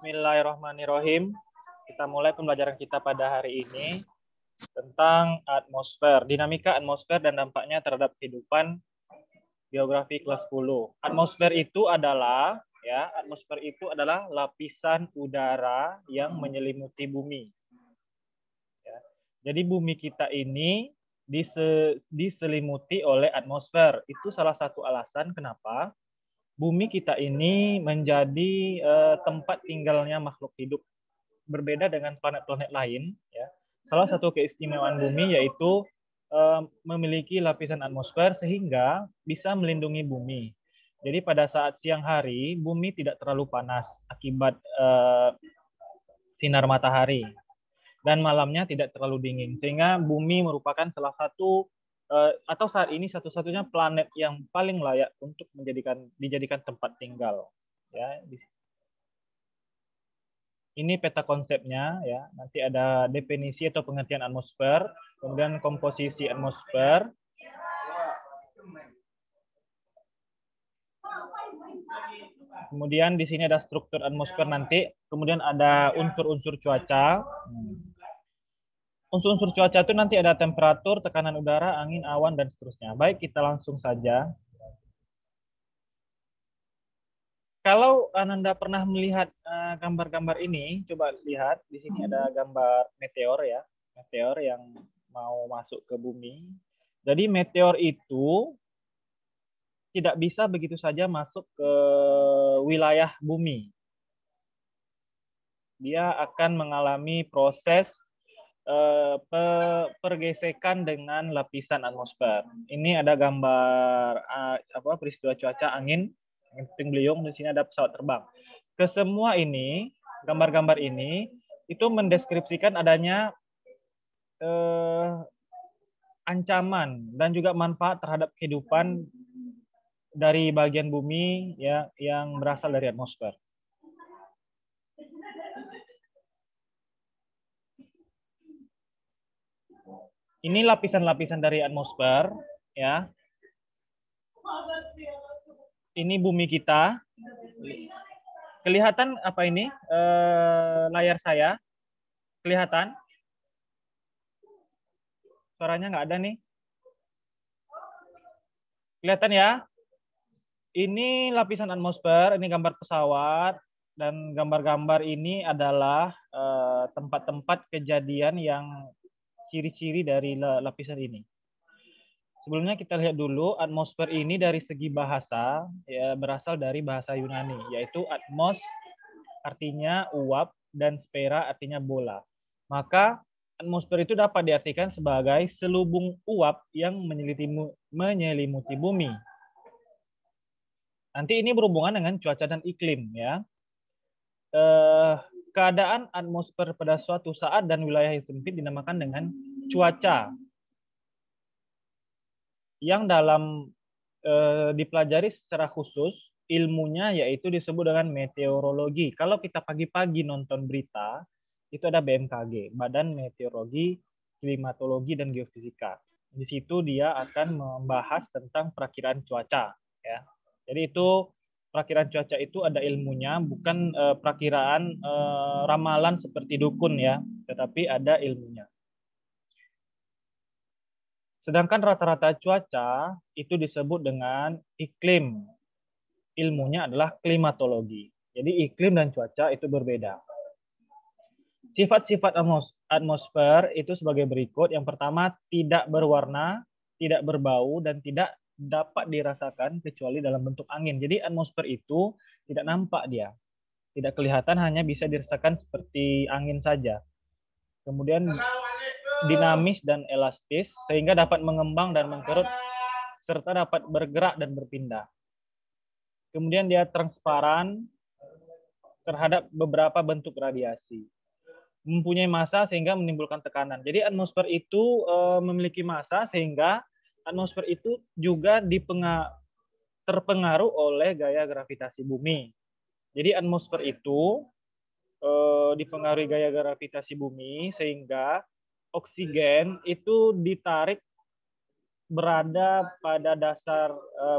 Bismillahirrahmanirrahim. Kita mulai pembelajaran kita pada hari ini tentang atmosfer, dinamika atmosfer dan dampaknya terhadap kehidupan, geografi kelas 10. Atmosfer itu adalah lapisan udara yang menyelimuti bumi. Ya. Jadi bumi kita ini diselimuti oleh atmosfer. Itu salah satu alasan kenapa bumi kita ini menjadi tempat tinggalnya makhluk hidup. Berbeda dengan planet-planet lain, ya. Salah satu keistimewaan bumi yaitu memiliki lapisan atmosfer sehingga bisa melindungi bumi. Jadi pada saat siang hari bumi tidak terlalu panas akibat sinar matahari dan malamnya tidak terlalu dingin, sehingga bumi merupakan salah satu atau saat ini satu-satunya planet yang paling layak untuk dijadikan tempat tinggal. Ya, ini peta konsepnya, ya. Nanti ada definisi atau pengertian atmosfer, kemudian komposisi atmosfer, kemudian di sini ada struktur atmosfer nanti, kemudian ada unsur-unsur cuaca. Unsur-unsur cuaca itu nanti ada temperatur, tekanan udara, angin, awan, dan seterusnya. Baik, kita langsung saja. Kalau Ananda pernah melihat gambar-gambar ini, coba lihat. Di sini ada gambar meteor, ya. Meteor yang mau masuk ke bumi. Jadi meteor itu tidak bisa begitu saja masuk ke wilayah bumi. Dia akan mengalami proses pergesekan dengan lapisan atmosfer. Ini ada gambar peristiwa cuaca angin puting beliung, di sini ada pesawat terbang. Kesemua ini, gambar-gambar ini itu mendeskripsikan adanya ancaman dan juga manfaat terhadap kehidupan dari bagian bumi, ya, yang berasal dari atmosfer. Ini lapisan-lapisan dari atmosfer, ya. Ini bumi kita. Kelihatan apa ini? Layar saya. Kelihatan? Suaranya nggak ada nih. Kelihatan ya? Ini lapisan atmosfer, ini gambar pesawat, dan gambar-gambar ini adalah tempat-tempat kejadian yang ciri-ciri dari lapisan ini. Sebelumnya kita lihat dulu atmosfer ini dari segi bahasa, ya, berasal dari bahasa Yunani, yaitu atmos artinya uap dan sfera artinya bola. Maka atmosfer itu dapat diartikan sebagai selubung uap yang menyelimuti bumi. Nanti ini berhubungan dengan cuaca dan iklim, ya. Keadaan atmosfer pada suatu saat dan wilayah yang sempit dinamakan dengan cuaca, yang dalam dipelajari secara khusus ilmunya yaitu disebut dengan meteorologi. Kalau kita pagi-pagi nonton berita, itu ada BMKG, Badan Meteorologi, Klimatologi, dan Geofisika. Di situ dia akan membahas tentang perakiraan cuaca, ya. Jadi itu perakiraan cuaca itu ada ilmunya, bukan perakiraan ramalan seperti dukun, ya, tetapi ada ilmunya. Sedangkan rata-rata cuaca itu disebut dengan iklim. Ilmunya adalah klimatologi. Jadi iklim dan cuaca itu berbeda. Sifat-sifat atmosfer itu sebagai berikut. Yang pertama, tidak berwarna, tidak berbau, dan tidak dapat dirasakan kecuali dalam bentuk angin. Jadi atmosfer itu tidak nampak dia. Tidak kelihatan, hanya bisa dirasakan seperti angin saja. Kemudian dinamis dan elastis sehingga dapat mengembang dan mengkerut serta dapat bergerak dan berpindah. Kemudian dia transparan terhadap beberapa bentuk radiasi. Mempunyai massa sehingga menimbulkan tekanan. Jadi atmosfer itu memiliki massa sehingga atmosfer itu juga terpengaruh oleh gaya gravitasi bumi. Jadi atmosfer itu dipengaruhi gaya gravitasi bumi sehingga oksigen itu ditarik berada pada dasar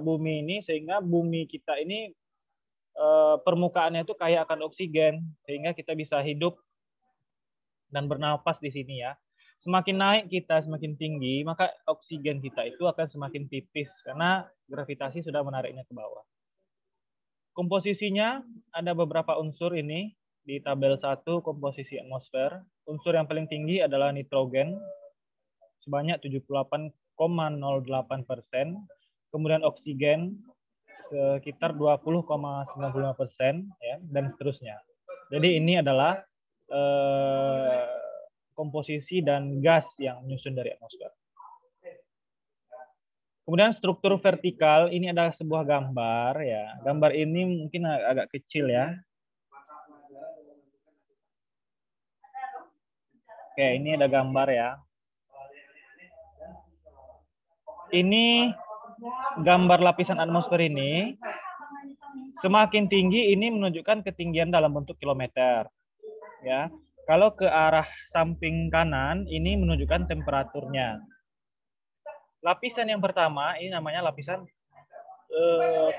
bumi ini sehingga bumi kita ini permukaannya itu kaya akan oksigen sehingga kita bisa hidup dan bernapas di sini ya. Semakin naik kita, semakin tinggi, maka oksigen kita itu akan semakin tipis karena gravitasi sudah menariknya ke bawah. Komposisinya ada beberapa unsur ini di tabel 1 komposisi atmosfer. Unsur yang paling tinggi adalah nitrogen sebanyak 78,08%, kemudian oksigen sekitar 20,95% ya, dan seterusnya. Jadi ini adalah komposisi dan gas yang menyusun dari atmosfer. Kemudian struktur vertikal, ini adalah sebuah gambar ya. Gambar ini mungkin agak kecil ya. Oke, ini ada gambar ya. Ini gambar lapisan atmosfer ini. Semakin tinggi ini menunjukkan ketinggian dalam bentuk kilometer. Ya. Kalau ke arah samping kanan ini menunjukkan temperaturnya. Lapisan yang pertama ini namanya lapisan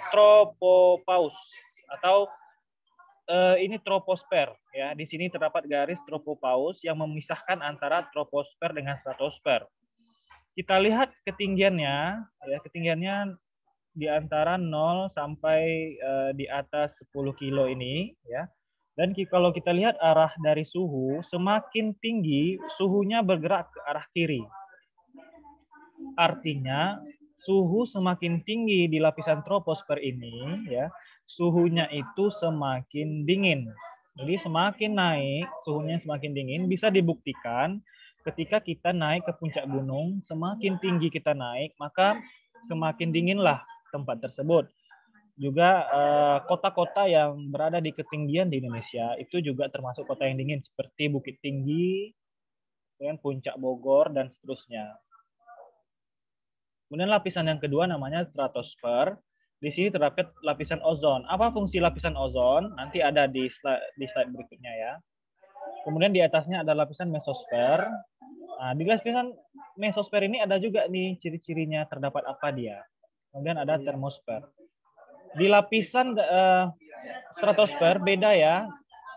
tropopause atau ini troposfer ya. Di sini terdapat garis tropopause yang memisahkan antara troposfer dengan stratosfer. Kita lihat ketinggiannya ya, ketinggiannya di antara 0 sampai di atas 10 kilo ini ya. Dan kalau kita lihat arah dari suhu, semakin tinggi suhunya bergerak ke arah kiri. Artinya suhu semakin tinggi di lapisan troposfer ini ya, suhunya itu semakin dingin. Jadi semakin naik, suhunya semakin dingin, bisa dibuktikan ketika kita naik ke puncak gunung, semakin tinggi kita naik, maka semakin dinginlah tempat tersebut. Juga kota-kota yang berada di ketinggian di Indonesia itu juga termasuk kota yang dingin seperti Bukit Tinggi, kemudian Puncak Bogor dan seterusnya. Kemudian lapisan yang kedua namanya stratosfer. Di sini terdapat lapisan ozon. Apa fungsi lapisan ozon? Nanti ada di slide berikutnya ya. Kemudian di atasnya ada lapisan mesosfer. Nah, di lapisan mesosfer ini ada juga nih ciri-cirinya, terdapat apa dia. Kemudian ada termosfer. Di lapisan stratosfer beda ya.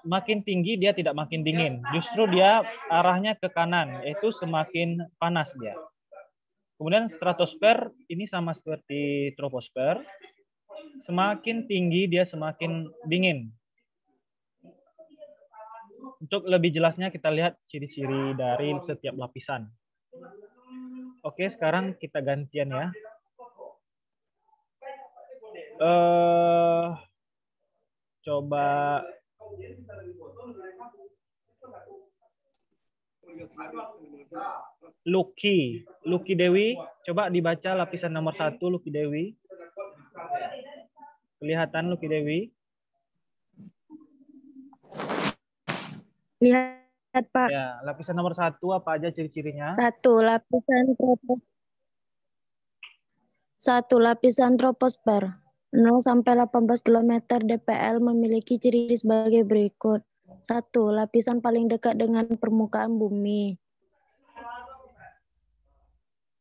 Makin tinggi dia tidak makin dingin. Justru dia arahnya ke kanan, yaitu semakin panas dia. Kemudian stratosfer ini sama seperti troposfer. Semakin tinggi dia semakin dingin. Untuk lebih jelasnya kita lihat ciri-ciri dari setiap lapisan. Oke, sekarang kita gantian ya. Coba Lucky Dewi, coba dibaca lapisan nomor 1 Lucky Dewi. Kelihatan Lucky Dewi? Lihat Pak. Ya, lapisan nomor 1 apa aja ciri-cirinya? 1. Lapisan troposfer 0 sampai 18 km dpl memiliki ciri sebagai berikut. 1. Lapisan paling dekat dengan permukaan bumi.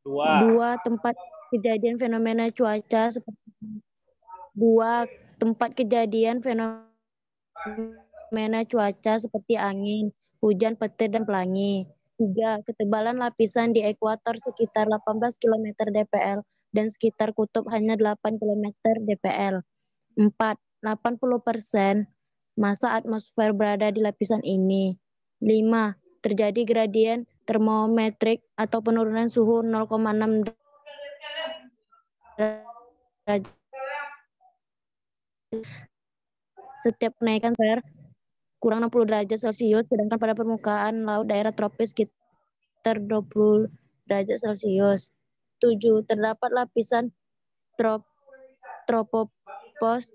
2. Tempat kejadian fenomena cuaca seperti 2. Tempat kejadian fenomena cuaca seperti angin, hujan, petir, dan pelangi. 3. Ketebalan lapisan di ekuator sekitar 18 km dpl dan sekitar kutub hanya 8 km dpl. 4. 80% massa atmosfer berada di lapisan ini. 5. Terjadi gradien termometrik atau penurunan suhu 0,6 derajat setiap kenaikan kurang 60 derajat Celcius, sedangkan pada permukaan laut daerah tropis sekitar 20 derajat Celcius. 7. Terdapat lapisan tropopause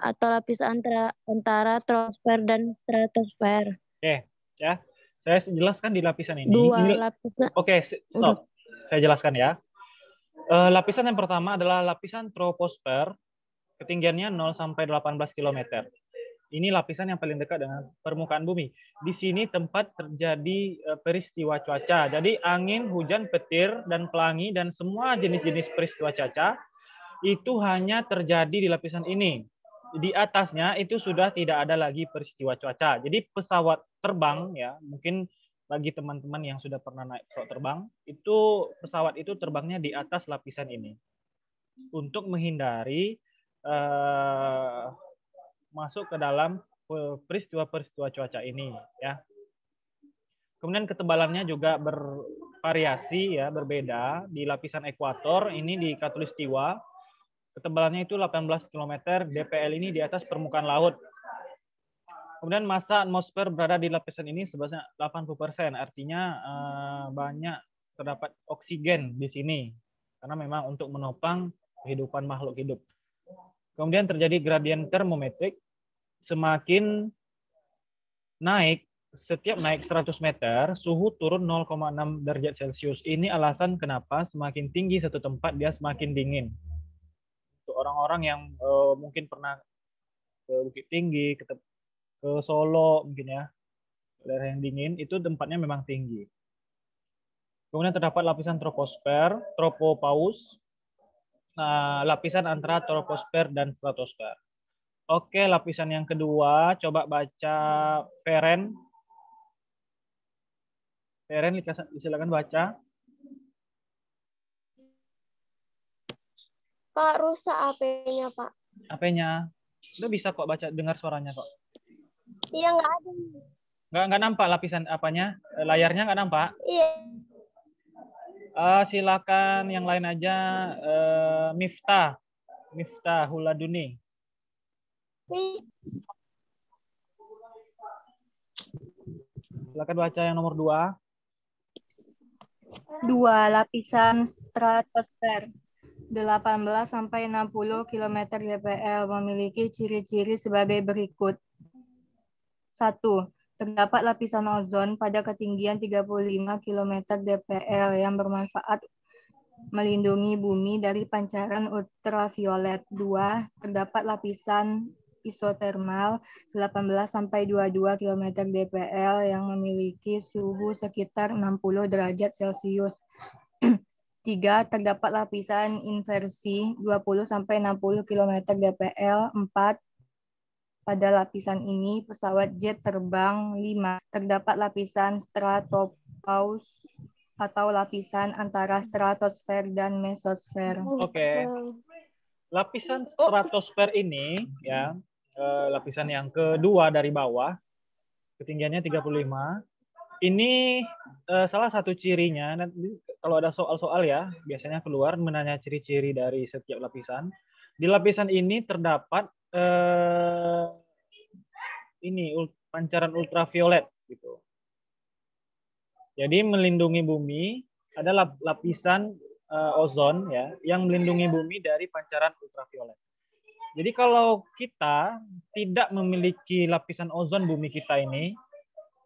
atau lapisan antara troposfer dan stratosfer. Oke, ya. Saya jelaskan di lapisan ini. 2. Lapisan. Oke, stop. Saya jelaskan ya. Lapisan yang pertama adalah lapisan troposfer. Ketinggiannya 0 sampai 18 km. Ini lapisan yang paling dekat dengan permukaan bumi. Di sini tempat terjadi peristiwa cuaca. Jadi angin, hujan, petir, dan pelangi, dan semua jenis-jenis peristiwa cuaca itu hanya terjadi di lapisan ini. di atasnya itu sudah tidak ada lagi peristiwa cuaca. Jadi pesawat terbang ya, mungkin bagi teman-teman yang sudah pernah naik pesawat terbang, itu pesawat itu terbangnya di atas lapisan ini untuk menghindari masuk ke dalam peristiwa-peristiwa cuaca ini ya. Kemudian ketebalannya juga bervariasi ya, berbeda. Di lapisan ekuator ini di Khatulistiwa ketebalannya itu 18 km, DPL ini di atas permukaan laut. Kemudian massa atmosfer berada di lapisan ini sebesar 80%, artinya banyak terdapat oksigen di sini karena memang untuk menopang kehidupan makhluk hidup. Kemudian terjadi gradien termometrik, semakin naik, setiap naik 100 meter, suhu turun 0,6 derajat Celcius. Ini alasan kenapa semakin tinggi satu tempat dia semakin dingin. Untuk orang-orang yang mungkin pernah ke Bukit Tinggi, ke Solo mungkin ya, daerah yang dingin, itu tempatnya memang tinggi. Kemudian terdapat lapisan troposfer, tropopause, lapisan antara troposfer dan stratosfer. Oke, lapisan yang kedua, coba baca Feren. Feren, silakan baca. Pak, rusak HP-nya, Pak. HP-nya. Udah bisa kok baca, dengar suaranya kok. Iya, nggak ada. Nggak nampak lapisan apanya, layarnya nggak nampak. Iya. Silakan yang lain aja. Miftah Huladuni. Silakan baca yang nomor 2. 2. Lapisan stratosfer 18 sampai 60 km dpl memiliki ciri-ciri sebagai berikut. 1. Terdapat lapisan ozon pada ketinggian 35 km dpl yang bermanfaat melindungi bumi dari pancaran ultraviolet. 2. Terdapat lapisan isotermal 18 sampai 22 km dpl yang memiliki suhu sekitar 60 derajat Celcius. 3. Terdapat lapisan inversi 20 sampai 60 km dpl. 4. Pada lapisan ini pesawat jet terbang. 5. Terdapat lapisan stratopause atau lapisan antara stratosfer dan mesosfer. Oke. Lapisan stratosfer ini ya, lapisan yang kedua dari bawah, ketinggiannya 35. Ini salah satu cirinya, nanti kalau ada soal-soal ya, biasanya keluar menanya ciri-ciri dari setiap lapisan. Di lapisan ini terdapat ini pancaran ultraviolet gitu. Jadi melindungi bumi, ada lapisan ozon ya yang melindungi bumi dari pancaran ultraviolet. Jadi kalau kita tidak memiliki lapisan ozon bumi kita ini,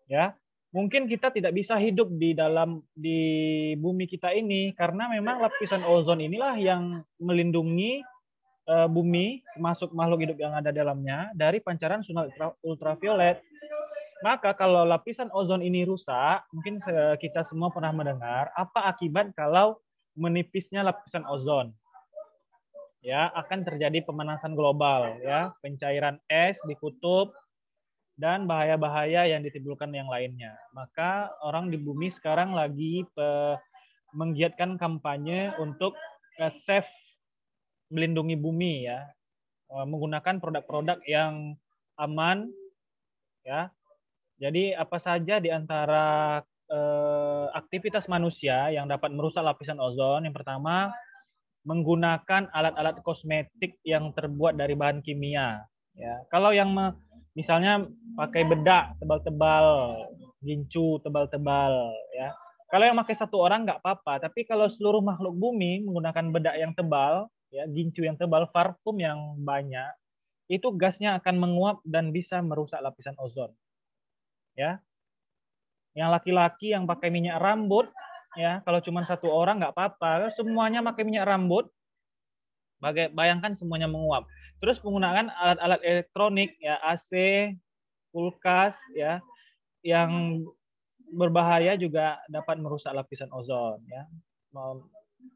ya mungkin kita tidak bisa hidup di bumi kita ini karena memang lapisan ozon inilah yang melindungi bumi, termasuk makhluk hidup yang ada dalamnya dari pancaran sinar ultraviolet. Maka kalau lapisan ozon ini rusak, mungkin kita semua pernah mendengar apa akibat kalau menipisnya lapisan ozon. Ya, akan terjadi pemanasan global ya, pencairan es di kutub dan bahaya-bahaya yang ditimbulkan yang lainnya. Maka orang di bumi sekarang lagi menggiatkan kampanye untuk save, melindungi bumi ya, menggunakan produk-produk yang aman ya. Jadi apa saja di antara aktivitas manusia yang dapat merusak lapisan ozon? Yang pertama, menggunakan alat-alat kosmetik yang terbuat dari bahan kimia. Ya, kalau yang misalnya pakai bedak tebal-tebal, gincu tebal-tebal, ya. Kalau yang pakai satu orang nggak apa-apa, tapi kalau seluruh makhluk bumi menggunakan bedak yang tebal, ya, gincu yang tebal, parfum yang banyak, itu gasnya akan menguap dan bisa merusak lapisan ozon. Ya, yang laki-laki yang pakai minyak rambut, ya kalau cuma satu orang nggak apa-apa, semuanya pakai minyak rambut, bayangkan semuanya menguap. Terus menggunakan alat-alat elektronik, ya AC, kulkas, ya yang berbahaya juga dapat merusak lapisan ozon, ya.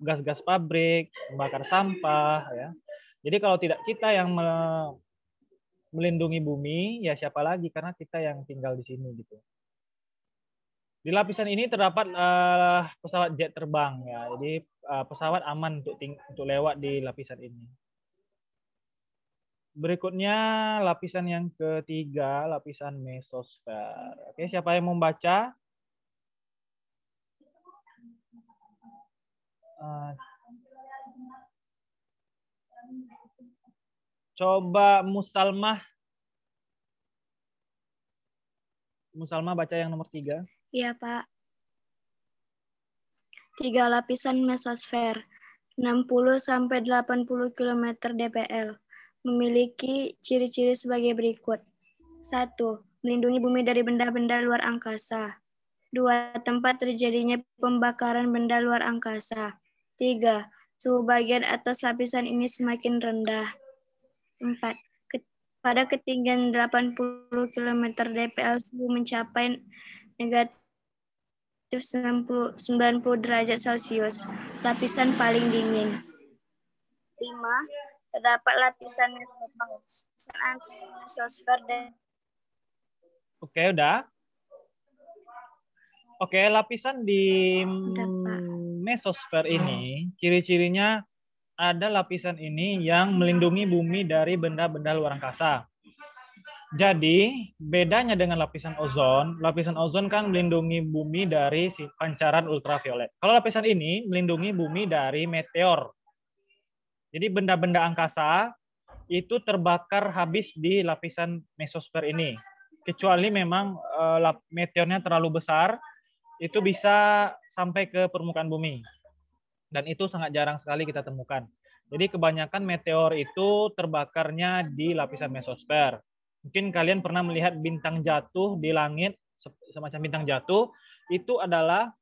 Gas-gas pabrik, membakar sampah, ya. Jadi kalau tidak kita yang melindungi bumi, ya siapa lagi, karena kita yang tinggal di sini gitu. Di lapisan ini terdapat pesawat jet terbang ya, jadi pesawat aman untuk lewat di lapisan ini. Berikutnya lapisan yang ketiga, lapisan mesosfer. Oke, siapa yang membaca? Coba Musalmah baca yang nomor 3. Iya, Pak. 3 lapisan mesosfer, 60-80 km dpl. Memiliki ciri-ciri sebagai berikut. 1. Melindungi bumi dari benda-benda luar angkasa. 2. Tempat terjadinya pembakaran benda luar angkasa. 3. Suhu bagian atas lapisan ini semakin rendah. 4. Pada ketinggian 80 km dpl, suhu mencapai negatif 90 derajat Celcius, lapisan paling dingin. 5. Terdapat lapisan mesosfer dan... Oke, udah. Oke, lapisan di mesosfer ini, ciri-cirinya ada lapisan ini yang melindungi bumi dari benda-benda luar angkasa. Jadi, bedanya dengan lapisan ozon kan melindungi bumi dari pancaran ultraviolet. Kalau lapisan ini melindungi bumi dari meteor. Jadi benda-benda angkasa itu terbakar habis di lapisan mesosfer ini. Kecuali memang meteornya terlalu besar, itu bisa sampai ke permukaan bumi. Dan itu sangat jarang sekali kita temukan. Jadi kebanyakan meteor itu terbakarnya di lapisan mesosfer. Mungkin kalian pernah melihat bintang jatuh di langit, semacam bintang jatuh, itu adalah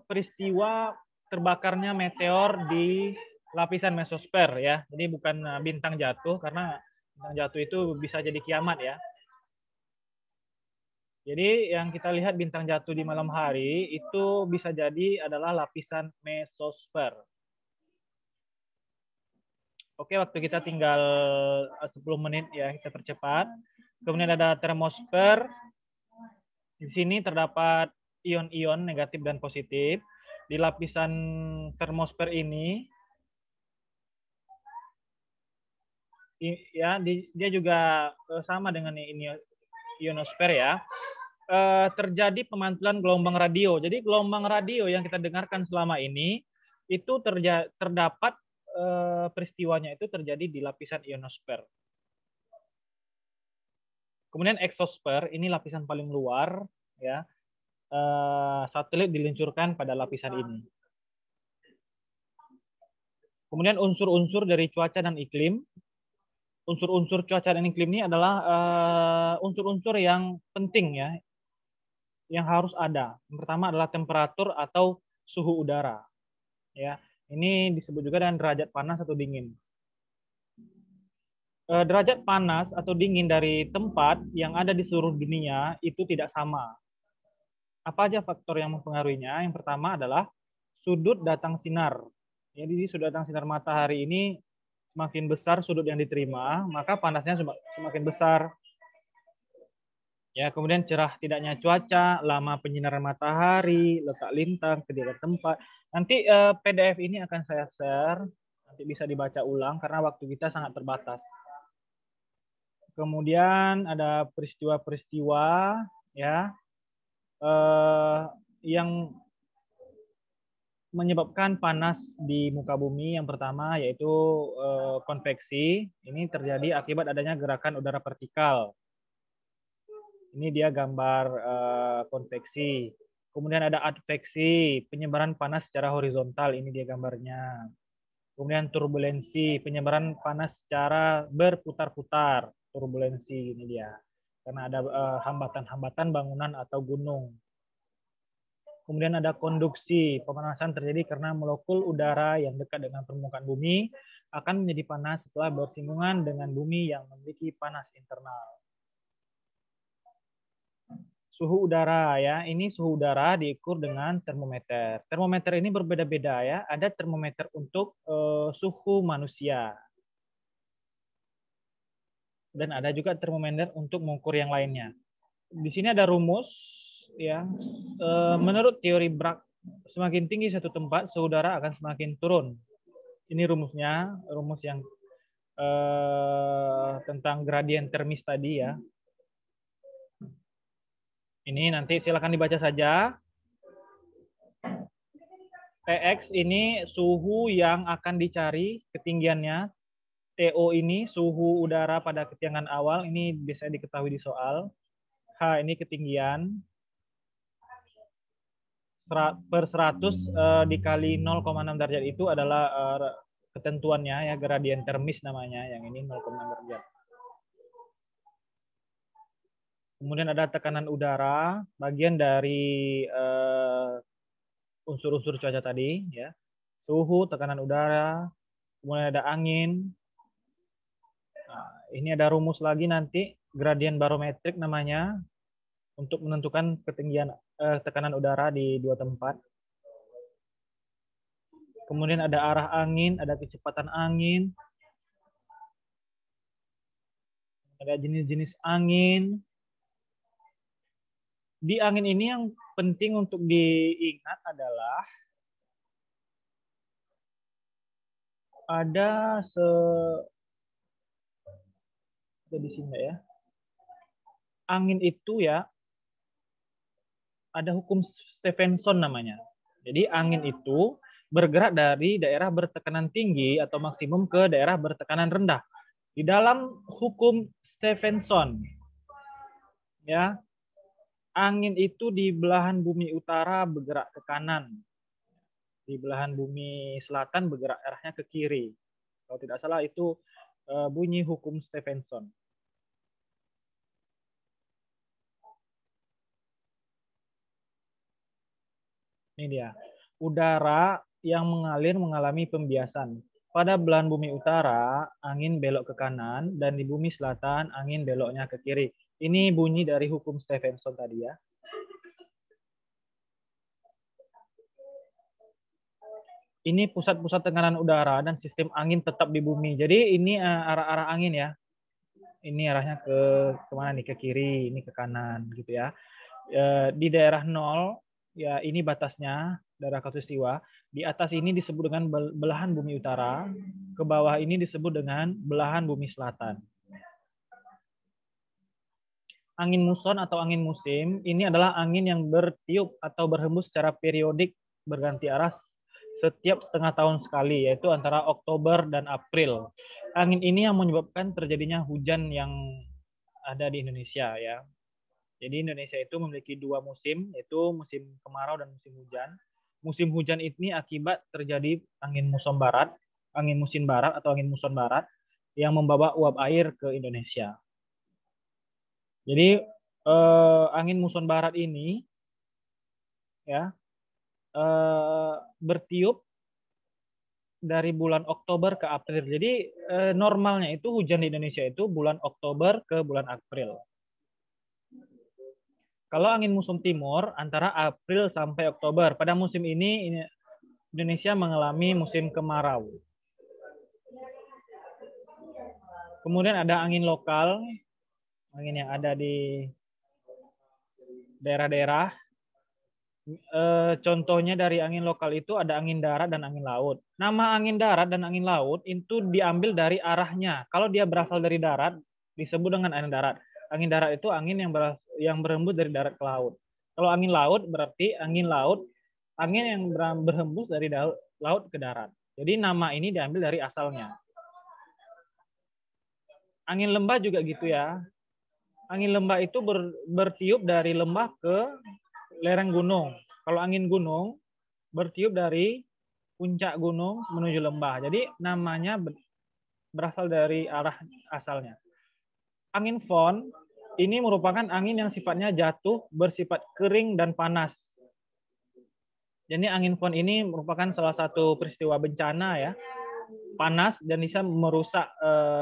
peristiwa terbakarnya meteor di lapisan mesosfer ya. Jadi bukan bintang jatuh, karena bintang jatuh itu bisa jadi kiamat ya. Jadi yang kita lihat bintang jatuh di malam hari itu bisa jadi adalah lapisan mesosfer. Oke, waktu kita tinggal 10 menit ya, kita percepat. Kemudian ada termosfer. Di sini terdapat ion-ion negatif dan positif. Di lapisan termosfer ini ya dia juga sama dengan ini ionosfer ya. Terjadi pemantulan gelombang radio. Jadi gelombang radio yang kita dengarkan selama ini itu terdapat peristiwanya itu terjadi di lapisan ionosfer. Kemudian eksosfer, ini lapisan paling luar ya. Satelit diluncurkan pada lapisan ini. Kemudian unsur-unsur dari cuaca dan iklim. Unsur-unsur cuaca dan iklim ini adalah unsur-unsur yang penting ya, yang harus ada. Yang pertama adalah temperatur atau suhu udara. Ya, ini disebut juga dengan derajat panas atau dingin. Derajat panas atau dingin dari tempat yang ada di seluruh dunia itu tidak sama. Apa aja faktor yang mempengaruhinya? Yang pertama adalah sudut datang sinar. Jadi sudut datang sinar matahari ini semakin besar sudut yang diterima, maka panasnya semakin besar. Ya, kemudian cerah tidaknya cuaca, lama penyinaran matahari, letak lintang, kediaman tempat. Nanti PDF ini akan saya share, nanti bisa dibaca ulang karena waktu kita sangat terbatas. Kemudian ada peristiwa-peristiwa ya yang menyebabkan panas di muka bumi. Yang pertama yaitu konveksi. Ini terjadi akibat adanya gerakan udara vertikal. Ini dia gambar konveksi. Kemudian ada adveksi, penyebaran panas secara horizontal. Ini dia gambarnya. Kemudian turbulensi, penyebaran panas secara berputar-putar. Turbulensi ini dia. Karena ada hambatan-hambatan bangunan atau gunung. Kemudian ada konduksi, pemanasan terjadi karena molekul udara yang dekat dengan permukaan bumi akan menjadi panas setelah bersinggungan dengan bumi yang memiliki panas internal. Suhu udara ya, ini suhu udara diukur dengan termometer. Termometer ini berbeda-beda ya, ada termometer untuk suhu manusia. dan ada juga termometer untuk mengukur yang lainnya. Di sini ada rumus ya. Menurut teori Bragg, semakin tinggi satu tempat, suhu udara akan semakin turun. Ini rumusnya, rumus yang tentang gradien termis tadi ya. Ini nanti silakan dibaca saja. Tx ini suhu yang akan dicari ketinggiannya. TO ini suhu udara pada ketinggian awal. Ini bisa diketahui di soal. H ini ketinggian. Per 100 dikali 0,6 derajat itu adalah ketentuannya ya, gradien termis namanya. Yang ini 0,6 derajat. Kemudian ada tekanan udara, bagian dari unsur-unsur cuaca tadi ya. Suhu, tekanan udara, kemudian ada angin. Nah, ini ada rumus lagi nanti, gradien barometrik namanya, untuk menentukan ketinggian tekanan udara di dua tempat. Kemudian ada arah angin, ada kecepatan angin, ada jenis-jenis angin. Di angin ini yang penting untuk diingat adalah ada di sini ya. Angin itu ya ada hukum Stephenson namanya. Jadi angin itu bergerak dari daerah bertekanan tinggi atau maksimum ke daerah bertekanan rendah. Di dalam hukum Stephenson ya, angin itu di belahan bumi utara bergerak ke kanan. Di belahan bumi selatan bergerak arahnya ke kiri. Kalau tidak salah itu bunyi hukum Stephenson. Ini dia. Udara yang mengalir mengalami pembiasan. Pada belahan bumi utara, angin belok ke kanan, dan di bumi selatan, angin beloknya ke kiri. Ini bunyi dari hukum Stephenson tadi ya. Ini pusat-pusat tekanan udara dan sistem angin tetap di bumi. Jadi ini arah-arah angin ya. Ini arahnya ke kemana nih? Ke kiri, ini ke kanan gitu ya. Di daerah 0, ya ini batasnya, daerah khatulistiwa. Di atas ini disebut dengan belahan bumi utara. Ke bawah ini disebut dengan belahan bumi selatan. Angin muson atau angin musim, ini adalah angin yang bertiup atau berhembus secara periodik berganti arah setiap setengah tahun sekali, yaitu antara Oktober dan April. Angin ini yang menyebabkan terjadinya hujan yang ada di Indonesia ya. Jadi Indonesia itu memiliki dua musim, yaitu musim kemarau dan musim hujan. Musim hujan ini akibat terjadi angin muson barat, angin musim barat atau angin muson barat yang membawa uap air ke Indonesia. Jadi angin muson barat ini ya bertiup dari bulan Oktober ke April. Jadi normalnya itu hujan di Indonesia itu bulan Oktober ke bulan April. Kalau angin muson timur antara April sampai Oktober. Pada musim ini Indonesia mengalami musim kemarau. Kemudian ada angin lokal, angin yang ada di daerah-daerah. Contohnya dari angin lokal itu ada angin darat dan angin laut. Nama angin darat dan angin laut itu diambil dari arahnya. Kalau dia berasal dari darat, disebut dengan angin darat. Angin darat itu angin yang berhembus dari darat ke laut. Kalau angin laut berarti angin yang berhembus dari laut ke darat. Jadi nama ini diambil dari asalnya. Angin lembah juga gitu ya. Angin lembah itu bertiup dari lembah ke lereng gunung. Kalau angin gunung bertiup dari puncak gunung menuju lembah. Jadi namanya berasal dari arah asalnya. Angin fon ini merupakan angin yang sifatnya jatuh, bersifat kering dan panas. Jadi angin fon ini merupakan salah satu peristiwa bencana ya, panas dan bisa merusak,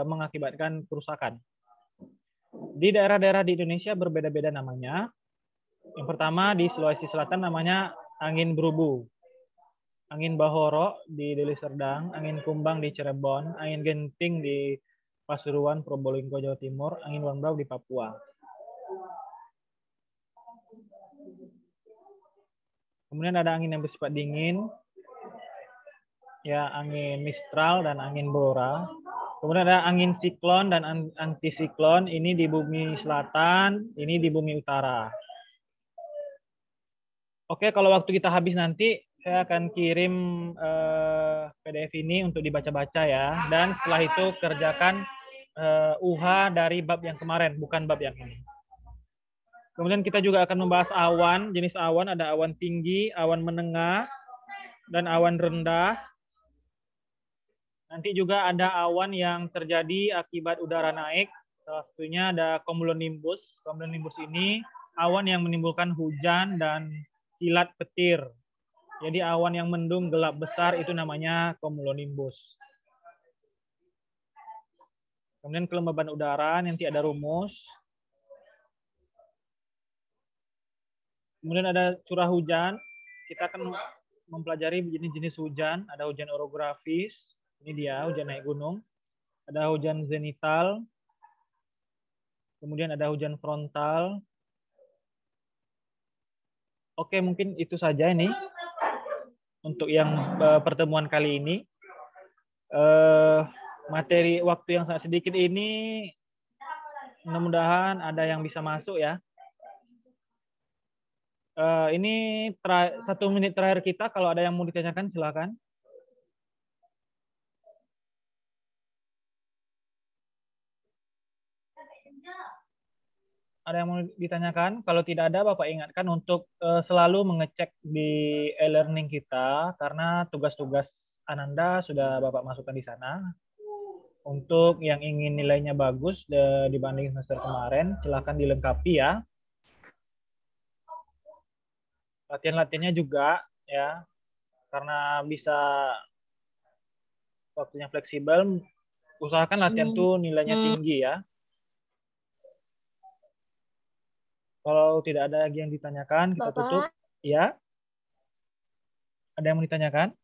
mengakibatkan kerusakan. Di daerah-daerah di Indonesia berbeda-beda namanya. Yang pertama di Sulawesi Selatan namanya angin berubu, angin bahoro di Deli Serdang, angin kumbang di Cirebon, angin genting di Pasuruan, Probolinggo, Jawa Timur, angin Wanbrau di Papua. Kemudian ada angin yang bersifat dingin, ya angin Mistral dan angin Bora. Kemudian ada angin siklon dan antisiklon, ini di bumi selatan, ini di bumi utara. Oke, kalau waktu kita habis nanti, saya akan kirim PDF ini untuk dibaca-baca ya. Dan setelah itu kerjakan UH dari bab yang kemarin, bukan bab yang ini. Kemudian kita juga akan membahas awan. Jenis awan ada awan tinggi, awan menengah, dan awan rendah. Nanti juga ada awan yang terjadi akibat udara naik. Salah satunya ada cumulonimbus. Cumulonimbus ini awan yang menimbulkan hujan dan kilat petir. Jadi awan yang mendung gelap besar itu namanya cumulonimbus. Kemudian kelembaban udara, nanti ada rumus. Kemudian ada curah hujan. Kita akan mempelajari jenis-jenis hujan. Ada hujan orografis. Ini dia, hujan naik gunung. Ada hujan zenital. Kemudian ada hujan frontal. Oke, mungkin itu saja ini untuk yang pertemuan kali ini. Materi waktu yang sangat sedikit ini mudah-mudahan ada yang bisa masuk ya. Ini 1 menit terakhir kita, kalau ada yang mau ditanyakan silakan. Ada yang mau ditanyakan? Kalau tidak ada, Bapak ingatkan untuk selalu mengecek di e-learning kita, karena tugas-tugas Ananda sudah Bapak masukkan di sana. Untuk yang ingin nilainya bagus dibanding semester kemarin, silakan dilengkapi ya. Latihan-latihannya juga ya, karena bisa waktunya fleksibel, usahakan latihan tuh nilainya tinggi ya. Kalau tidak ada lagi yang ditanyakan, kita tutup. Ya. Ada yang mau ditanyakan?